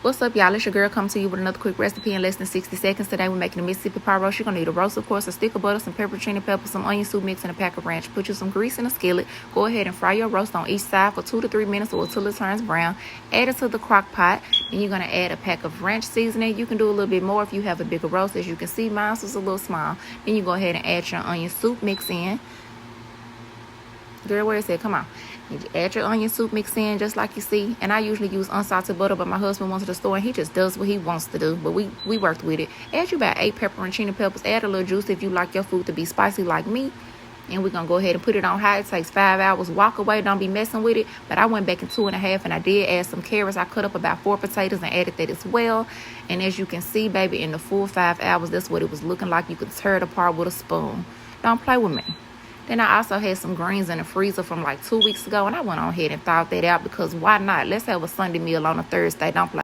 What's up, y'all? It's your girl coming to you with another quick recipe in less than 60 seconds. Today we're making a Mississippi pot roast. You're going to need a roast, of course, a stick of butter, some pepperoni pepper, some onion soup mix, and a pack of ranch. Put you some grease in a skillet. Go ahead and fry your roast on each side for 2 to 3 minutes or until it turns brown. Add it to the crock pot. Then you're going to add a pack of ranch seasoning. You can do a little bit more if you have a bigger roast. As you can see, mine was a little small. Then you go ahead and add your onion soup mix in. Girl, where is it? Come on. You add your onion soup mix in just like you see. And I usually use unsalted butter, but my husband went to the store and he just does what he wants to do. But we worked with it. Add you about 8 pepperoni peppers. Add a little juice if you like your food to be spicy like me. And we're going to go ahead and put it on high. It takes 5 hours. Walk away. Don't be messing with it. But I went back in 2.5 and I did add some carrots. I cut up about 4 potatoes and added that as well. And as you can see, baby, in the full 5 hours, that's what it was looking like. You could tear it apart with a spoon. Don't play with me. Then I also had some greens in the freezer from like 2 weeks ago. And I went on ahead and thawed that out because why not? Let's have a Sunday meal on a Thursday. Don't play.